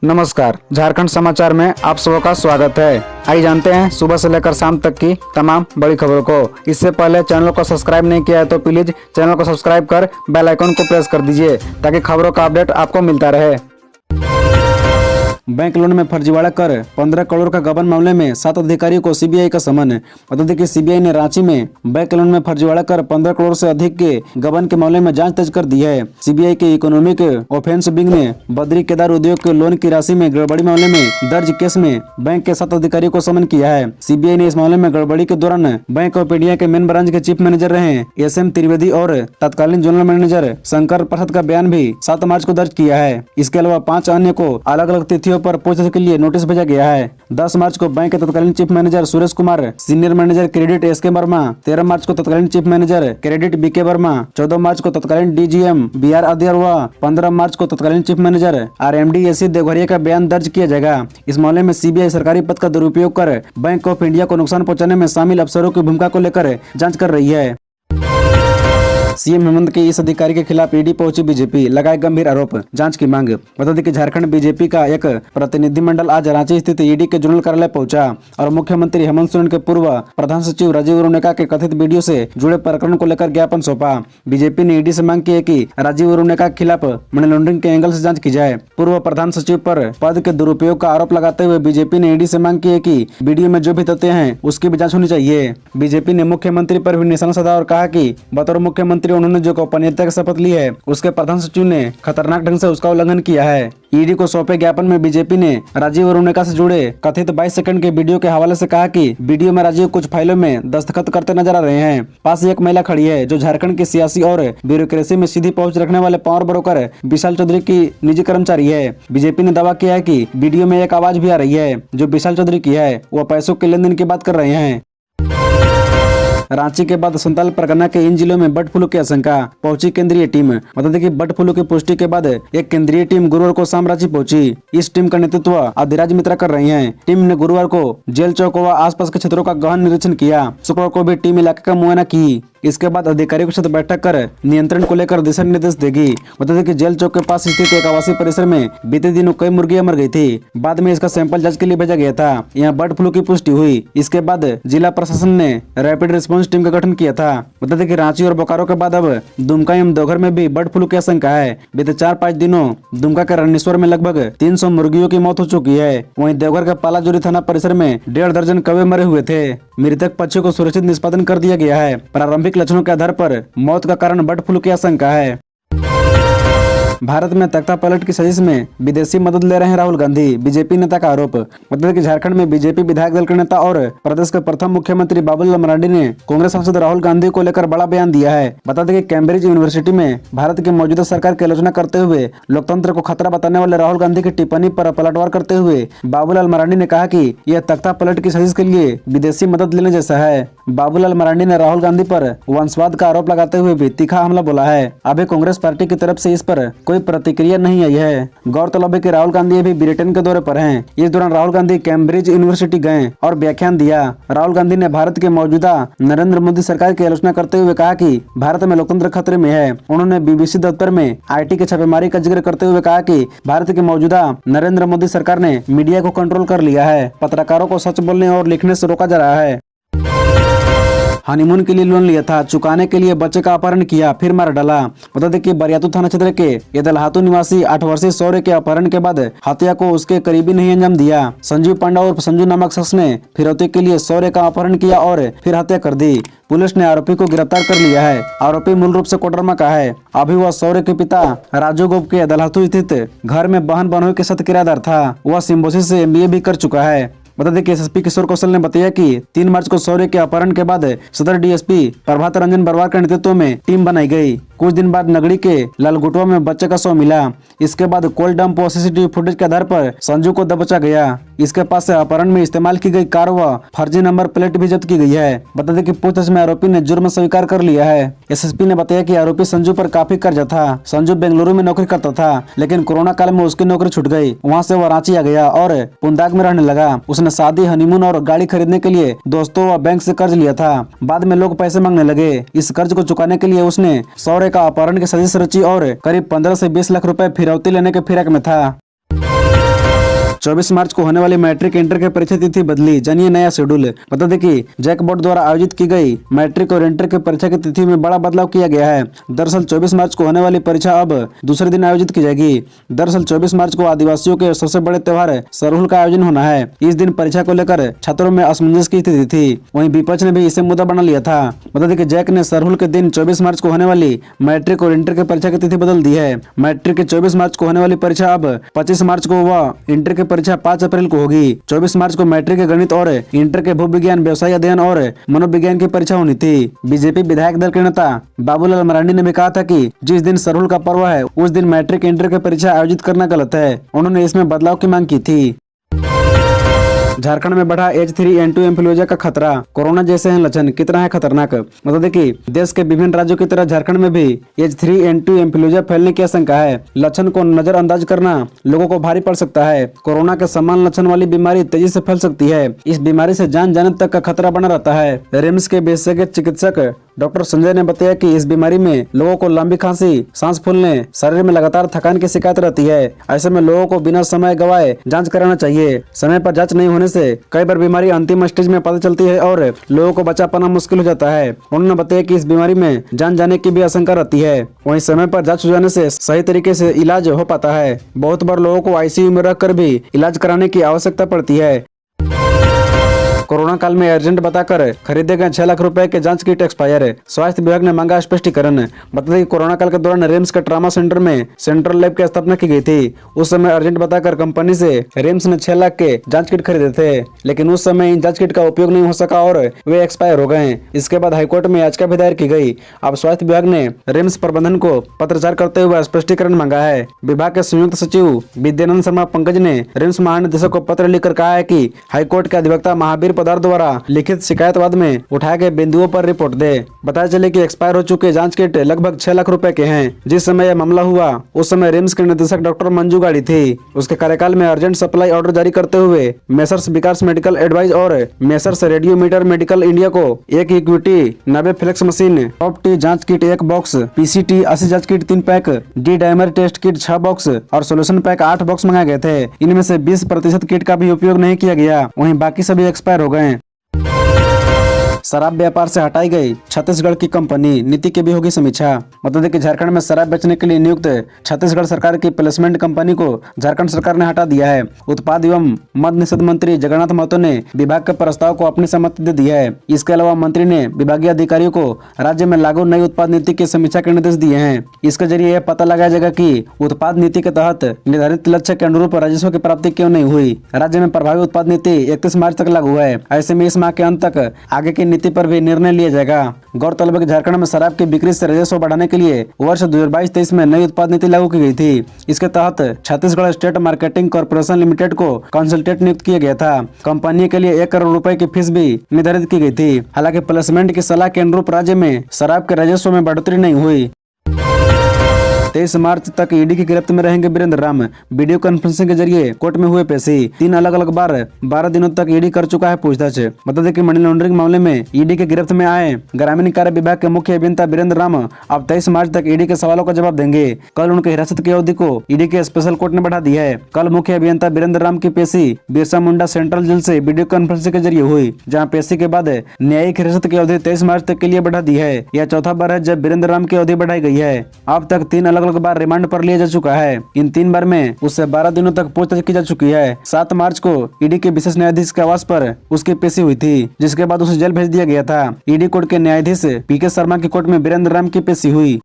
नमस्कार, झारखंड समाचार में आप सबका स्वागत है। आइए जानते हैं सुबह से लेकर शाम तक की तमाम बड़ी खबरों को। इससे पहले चैनल को सब्सक्राइब नहीं किया है तो प्लीज चैनल को सब्सक्राइब कर बेल आइकन को प्रेस कर दीजिए ताकि खबरों का अपडेट आपको मिलता रहे। बैंक लोन में फर्जीवाड़ा कर 15 करोड़ का गबन मामले में 7 अधिकारियों को सीबीआई का समन। बता दें कि सीबीआई ने रांची में बैंक लोन में फर्जीवाड़ा कर 15 करोड़ से अधिक के गबन के मामले में जांच तेज कर दी है। सीबीआई के इकोनॉमिक ऑफेंस विंग ने बद्री केदार उद्योग के लोन की राशि में गड़बड़ी मामले में दर्ज केस में बैंक के 7 अधिकारियों को समन किया है। सीबीआई ने इस मामले में गड़बड़ी के दौरान बैंक ऑफ इंडिया के मेन ब्रांच के चीफ मैनेजर रहे एसएम त्रिवेदी और तत्कालीन जनरल मैनेजर शंकर प्रसाद का बयान भी 7 मार्च को दर्ज किया है। इसके अलावा 5 अन्य को अलग अलग तिथियों पर पूछताछ के लिए नोटिस भेजा गया है। 10 मार्च को बैंक के तत्कालीन chief manager Suresh Kumar, senior manager credit SK Verma, 13 March को तत्कालीन chief manager credit BK Verma, 14 March को तत्कालीन डीजीएम बीआर अदियरवा, 15 मार्च को तत्कालीन chief manager RMD AC Deogharia का बयान दर्ज किया जाएगा। इस मामले में सीबीआई सरकारी पद का दुरुपयोग कर बैंक ऑफ इंडिया को नुकसान पहुंचाने में शामिल अफसरों की भूमिका को लेकर जांच कर रही है। सीएम हेमंत के इस अधिकारी के खिलाफ ईडी पहुंची बीजेपी, लगाए गंभीर आरोप, जांच की मांग। बता दें कि झारखंड बीजेपी का एक प्रतिनिधिमंडल आज रांची स्थित ईडी के जोनल कार्यालय पहुंचा और मुख्यमंत्री हेमंत सोरेन के पूर्व प्रधान सचिव राजीव अरुणिका के कथित वीडियो से जुड़े प्रकरण को लेकर ज्ञापन सौंपा। बीजेपी ने ईडी से मांग की है कि राजीव अरुणिका के खिलाफ मनी लॉन्ड्रिंग के एंगल से जाँच की जाए। पूर्व प्रधान सचिव पर पद के दुरुपयोग का आरोप लगाते हुए बीजेपी ने ईडी से मांग की है कि वीडियो में जो भी तथ्य हैं उसकी भी जाँच होनी चाहिए। बीजेपी ने मुख्यमंत्री पर भी निशाना साधा और कहा कि बतौर मुख्यमंत्री उन्होंने जो गोपनीयता की शपथ ली है उसके प्रधान सचिव ने खतरनाक ढंग से उसका उल्लंघन किया है। ईडी को सौंपे ज्ञापन में बीजेपी ने राजीव अरुणिका से जुड़े कथित 22 सेकंड के वीडियो के हवाले से कहा कि वीडियो में राजीव कुछ फाइलों में दस्तखत करते नजर आ रहे हैं। पास एक महिला खड़ी है जो झारखंड की सियासी और ब्यूरोक्रेसी में सीधी पहुंच रखने वाले पावर ब्रोकर विशाल चौधरी की निजी कर्मचारी है। बीजेपी ने दावा किया है कि वीडियो में एक आवाज भी आ रही है जो विशाल चौधरी की है। वो पैसों के लेन देन की बात कर रहे हैं। रांची के बाद संताल परगना के इन जिलों में बर्ड फ्लू की आशंका, पहुंची केंद्रीय टीम। बता दें कि बर्ड फ्लू की पुष्टि के बाद एक केंद्रीय टीम गुरुवार को शाम रांची पहुंची। इस टीम का नेतृत्व अधिराज मित्रा कर रही हैं। टीम ने गुरुवार को जेल चौक व आसपास के क्षेत्रों का गहन निरीक्षण किया। शुक्रवार को भी टीम इलाके का मुआयना की। इसके बाद अधिकारियों के साथ बैठक कर नियंत्रण को लेकर दिशा निर्देश देगी। बता दें कि जेल चौक के पास स्थित एक आवासीय परिसर में बीते दिनों कई मुर्गियां मर गई थी। बाद में इसका सैंपल जांच के लिए भेजा गया था। यहाँ बर्ड फ्लू की पुष्टि हुई। इसके बाद जिला प्रशासन ने रैपिड रिस्पांस टीम का गठन किया था। बता दें कि रांची और बोकारो के बाद अब दुमका एवं देवघर में भी बर्ड फ्लू की आशंका है। बीते 4-5 दिनों दुमका के रणेश्वर में लगभग 300 मुर्गियों की मौत हो चुकी है। वहीं देवघर के पालाजोरी थाना परिसर में 1.5 दर्जन कौवे मरे हुए थे। मृतक पक्षियों को सुरक्षित निष्पादन कर दिया गया है। प्रारंभिक लक्षणों के आधार पर मौत का कारण बर्ड फ्लू की आशंका है। भारत में तख्ता पलट की साजिश में विदेशी मदद ले रहे हैं राहुल गांधी, बीजेपी नेता का आरोप। मतलब कि झारखंड में बीजेपी विधायक दल के नेता और प्रदेश के प्रथम मुख्यमंत्री बाबूलाल मरांडी ने कांग्रेस सांसद राहुल गांधी को लेकर बड़ा बयान दिया है। बता दें कि कैम्ब्रिज यूनिवर्सिटी में भारत की मौजूदा सरकार की आलोचना करते हुए लोकतंत्र को खतरा बताने वाले राहुल गांधी की टिप्पणी पर पलटवार करते हुए बाबूलाल मरांडी ने कहा कि यह तख्ता पलट की साजिश के लिए विदेशी मदद लेने जैसा है। बाबूलाल मरांडी ने राहुल गांधी पर वंशवाद का आरोप लगाते हुए भी तीखा हमला बोला है। अभी कांग्रेस पार्टी की तरफ से इस पर कोई प्रतिक्रिया नहीं आई है। गौरतलब है कि राहुल गांधी अभी ब्रिटेन के दौरे पर हैं। इस दौरान राहुल गांधी कैम्ब्रिज यूनिवर्सिटी गए और व्याख्यान दिया। राहुल गांधी ने भारत के मौजूदा नरेंद्र मोदी सरकार की आलोचना करते हुए कहा कि भारत में लोकतंत्र खतरे में है। उन्होंने बीबीसी दफ्तर में आईटी के छापेमारी का जिक्र करते हुए कहा कि भारत की मौजूदा नरेंद्र मोदी सरकार ने मीडिया को कंट्रोल कर लिया है। पत्रकारों को सच बोलने और लिखने से रोका जा रहा है। हनीमून के लिए लोन लिया था, चुकाने के लिए बच्चे का अपहरण किया, फिर मार डाला। बता दें कि बरियातू थाना क्षेत्र के यदलहातू निवासी 8 वर्षीय शौर्य के अपहरण के बाद हत्या को उसके करीबी ने अंजाम दिया। संजीव पांडा और संजू नामक शख्स ने फिरौती के लिए शौर्य का अपहरण किया और फिर हत्या कर दी। पुलिस ने आरोपी को गिरफ्तार कर लिया है। आरोपी मूल रूप से कोडरमा का है। अभी वह शौर्य के पिता राजू गोप के यदलहातू स्थित घर में बहन बहनोई के साथ किराएदार था। वह सिम्बोसिस से MBA भी कर चुका है। बता दें कि एसएसपी किशोर कौशल ने बताया कि 3 मार्च को शौर्य के अपहरण के बाद सदर डीएसपी प्रभात रंजन बरवार के नेतृत्व में टीम बनाई गई। कुछ दिन बाद नगड़ी के लालगुटवा में बच्चे का शव मिला। इसके बाद कोल्ड डंप और सीसीटीवी फुटेज के आधार पर संजू को दबोचा गया। इसके पास से अपहरण में इस्तेमाल की गई कार व फर्जी नंबर प्लेट भी जब्त की गई है। बता दें कि पूछताछ में आरोपी ने जुर्म स्वीकार कर लिया है। एसएसपी ने बताया कि आरोपी संजू पर काफी कर्जा था। संजू बेंगलुरु में नौकरी करता था, लेकिन कोरोना काल में उसकी नौकरी छूट गई। वहाँ से वह रांची आ गया और पुंदाग में रहने लगा। उसने शादी, हनीमून और गाड़ी खरीदने के लिए दोस्तों व बैंक से कर्ज लिया था। बाद में लोग पैसे मांगने लगे। इस कर्ज को चुकाने के लिए उसने शौर्य का अपहरण की साजिश रची और करीब 15 से 20 लाख रुपए फिरौती लेने के फिराक में था। 24 मार्च को होने वाली मैट्रिक इंटर की परीक्षा तिथि बदली, जानिए नया शेड्यूल। बता दें कि जैक बोर्ड द्वारा आयोजित की गई मैट्रिक और इंटर की परीक्षा की तिथि में बड़ा बदलाव किया गया है। दरअसल 24 मार्च को होने वाली परीक्षा अब दूसरे दिन आयोजित की जाएगी। दरअसल 24 मार्च को आदिवासियों के सबसे बड़े त्योहार सरहुल का आयोजन होना है। इस दिन परीक्षा को लेकर छात्रों में असमंजस की स्थिति थी। वहीं विपक्ष ने भी इसे मुद्दा बना लिया था। बता दें कि जैक ने सरहुल के दिन 24 मार्च को होने वाली मैट्रिक और इंटर की परीक्षा की तिथि बदल दी है। मैट्रिक के 24 मार्च को होने वाली परीक्षा अब 25 मार्च को व इंटर की परीक्षा 5 अप्रैल को होगी। 24 मार्च को मैट्रिक के गणित और इंटर के भूविज्ञान, व्यवसाय अध्ययन और मनोविज्ञान की परीक्षा होनी थी। बीजेपी विधायक दल के नेता बाबूलाल मरांडी ने भी कहा था कि जिस दिन सरहुल का पर्व है उस दिन मैट्रिक इंटर की परीक्षा आयोजित करना गलत है। उन्होंने इसमें बदलाव की मांग की थी। झारखंड में बढ़ा H3N2 इन्फ्लुएंजा का खतरा, कोरोना जैसे हैं लक्षण, कितना है खतरनाक। मतलब देखिए, देश के विभिन्न राज्यों की तरह झारखंड में भी H3N2 इन्फ्लुएंजा फैलने की आशंका है। लक्षण को नजरअंदाज करना लोगों को भारी पड़ सकता है। कोरोना के समान लक्षण वाली बीमारी तेजी से फैल सकती है। इस बीमारी से जान जाने तक का खतरा बना रहता है। रिम्स के विशेषज्ञ चिकित्सक डॉक्टर संजय ने बताया कि इस बीमारी में लोगों को लंबी खांसी, सांस फूलने, शरीर में लगातार थकान की शिकायत रहती है। ऐसे में लोगों को बिना समय गवाए जांच कराना चाहिए। समय पर जांच नहीं होने से कई बार बीमारी अंतिम स्टेज में पता चलती है और लोगों को बचा पाना मुश्किल हो जाता है। उन्होंने बताया कि इस बीमारी में जान जाने की भी आशंका रहती है। वहीं समय पर जांच हो जाने से सही तरीके से इलाज हो पाता है। बहुत बार लोगों को आईसीयू में रखकर भी इलाज कराने की आवश्यकता पड़ती है। कोरोना काल में अर्जेंट बताकर खरीदे गए 6 लाख रुपए के जांच किट एक्सपायर। स्वास्थ्य विभाग ने मांगा स्पष्टीकरण। बता दें कि कोरोना काल के दौरान रिम्स के ट्रामा सेंटर में सेंट्रल लैब की स्थापना की गई थी। उस समय अर्जेंट बताकर कंपनी से रिम्स ने 6 लाख के जांच किट खरीदे थे, लेकिन उस समय इन जांच किट का उपयोग नहीं हो सका और वे एक्सपायर हो गए। इसके बाद हाईकोर्ट में याचिका भी दायर की गई। अब स्वास्थ्य विभाग ने रिम्स प्रबंधन को पत्रचार करते हुए स्पष्टीकरण मांगा है। विभाग के संयुक्त सचिव विद्यानंद शर्मा पंकज ने रिम्स महानिदेशक को पत्र लिखकर कहा है कि हाईकोर्ट के अधिवक्ता महावीर पदार्थ द्वारा लिखित शिकायतवाद में उठाए गए बिंदुओं पर रिपोर्ट दे। बताया चले कि एक्सपायर हो चुके जांच किट लगभग 6 लाख रुपए के हैं। जिस समय यह मामला हुआ उस समय रिम्स के निदेशक डॉक्टर मंजू गाड़ी थी। उसके कार्यकाल में अर्जेंट सप्लाई ऑर्डर जारी करते हुए मेसर्स विकास मेडिकल एडवाइज और मेसर्स रेडियोमीटर मेडिकल इंडिया को एक equity 90 flex machine, top T जांच किट 1 बॉक्स, पीसीटी 80 जांच kit 3 pack, D dimer test kit 6 box और सोल्यूशन पैक 8 बॉक्स मंगाए गए थे। इनमें से 20% किट का भी उपयोग नहीं किया गया। वहीं बाकी सभी एक्सपायर हो गए। शराब व्यापार से हटाई गई छत्तीसगढ़ की कंपनी, नीति की भी होगी समीक्षा। बता दें कि झारखंड में शराब बेचने के लिए नियुक्त छत्तीसगढ़ सरकार की प्लेसमेंट कंपनी को झारखंड सरकार ने हटा दिया है। उत्पाद एवं मद्य निषेध मंत्री जगन्नाथ महतो ने विभाग के प्रस्ताव को अपनी सहमति दे दी है। इसके अलावा मंत्री ने विभागीय अधिकारियों को राज्य में लागू नई उत्पाद नीति की समीक्षा के निर्देश दिए हैं। इसके जरिए यह पता लगाया जाएगा कि उत्पाद नीति के तहत निर्धारित लक्ष्य के अनुरूप राजस्व की प्राप्ति क्यों नहीं हुई। राज्य में प्रभावी उत्पाद नीति 31 मार्च तक लागू है। ऐसे में इस माह के अंत तक आगे की नीति पर भी निर्णय लिया जाएगा। गौरतलब है कि झारखंड में शराब की बिक्री से राजस्व बढ़ाने के लिए वर्ष 2022-23 में नई उत्पाद नीति लागू की गई थी। इसके तहत Chhattisgarh state marketing corporation limited को कंसल्टेंट नियुक्त किया गया था। कंपनी के लिए 1 करोड़ रुपए की फीस भी निर्धारित की गई थी। हालांकि प्लेसमेंट की सलाह के अनुरूप राज्य में शराब के राजस्व में बढ़ोतरी नहीं हुई। 23 मार्च तक ईडी की गिरफ्त में रहेंगे वीरेंद्र राम। वीडियो कॉन्फ्रेंसिंग के जरिए कोर्ट में हुए पेशी। 3 अलग अलग बार 12 दिनों तक ईडी कर चुका है पूछताछ। बता दें कि मनी लॉन्ड्रिंग मामले में ईडी की गिरफ्त में आए ग्रामीण कार्य विभाग के मुख्य अभियंता वीरेंद्र राम अब 23 मार्च तक ईडी के सवालों का जवाब देंगे। कल उनकी हिरासत की अवधि को ईडी के स्पेशल कोर्ट ने बढ़ा दी है। कल मुख्य अभियंता वीरेंद्र राम की पेशी बिरसा मुंडा सेंट्रल जेल से वीडियो कॉन्फ्रेंसिंग के जरिए हुई, जहाँ पेशी के बाद न्यायिक हिरासत की अवधि 23 मार्च तक के लिए बढ़ा दी है। यह चौथा बार है जब वीरेंद्र राम की अवधि बढ़ाई गई है। अब तक 3 अलग अलग बार रिमांड पर लिया जा चुका है। इन 3 बार में उससे 12 दिनों तक पूछताछ की जा चुकी है। 7 मार्च को ईडी के विशेष न्यायाधीश के आवास पर उसकी पेशी हुई थी, जिसके बाद उसे जेल भेज दिया गया था। ईडी कोर्ट के न्यायाधीश पीके शर्मा की कोर्ट में वीरेंद्र राम की पेशी हुई।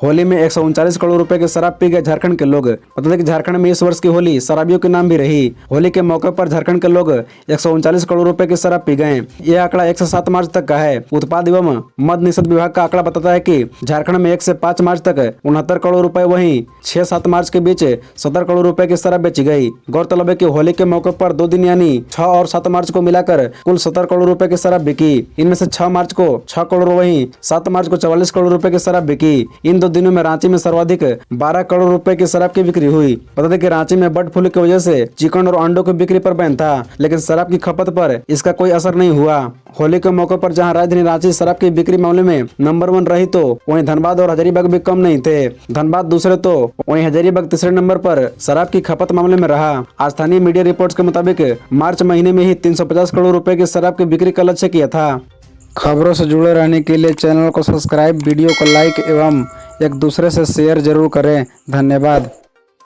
होली में 139 करोड़ रुपए की शराब पी गए झारखंड के लोग। बता दें कि झारखंड में इस वर्ष की होली शराबियों के नाम भी रही। होली के मौके पर झारखंड के लोग 139 करोड़ रुपए की शराब पी गए। यह आंकड़ा 1 से 7 मार्च तक का है। उत्पाद एवं मद्य निषेध विभाग का आंकड़ा बताता है कि झारखंड में 1 से 5 मार्च तक 69 करोड़ रुपए, वहीं 6-7 मार्च के बीच 70 करोड़ रुपए की शराब बेची गई। गौरतलब है कि होली के मौके पर 2 दिन यानी 6 और 7 मार्च को मिलाकर कुल 70 करोड़ रुपए की शराब बिकी। इनमें से 6 मार्च को 6 करोड़, वहीं 7 मार्च को 44 करोड़ रुपए की शराब बिकी। इन दो दिनों में रांची में सर्वाधिक 12 करोड़ रुपए की शराब की बिक्री हुई। बता दें कि रांची में बर्ड फ्लू की वजह से चिकन और अंडों की बिक्री पर बैन था, लेकिन शराब की खपत पर इसका कोई असर नहीं हुआ। होली के मौके पर जहां राजधानी रांची शराब की बिक्री मामले में नंबर 1 रही, तो वहीं धनबाद और हजारीबाग भी कम नहीं थे। धनबाद दूसरे तो वहीं हजारीबाग तीसरे नंबर पर शराब की खपत मामले में रहा। स्थानीय मीडिया रिपोर्ट्स के मुताबिक मार्च महीने में ही 350 करोड़ रुपए की शराब की बिक्री का लक्ष्य किया था। खबरों से जुड़े रहने के लिए चैनल को सब्सक्राइब, वीडियो को लाइक एवं एक दूसरे से शेयर जरूर करें। धन्यवाद।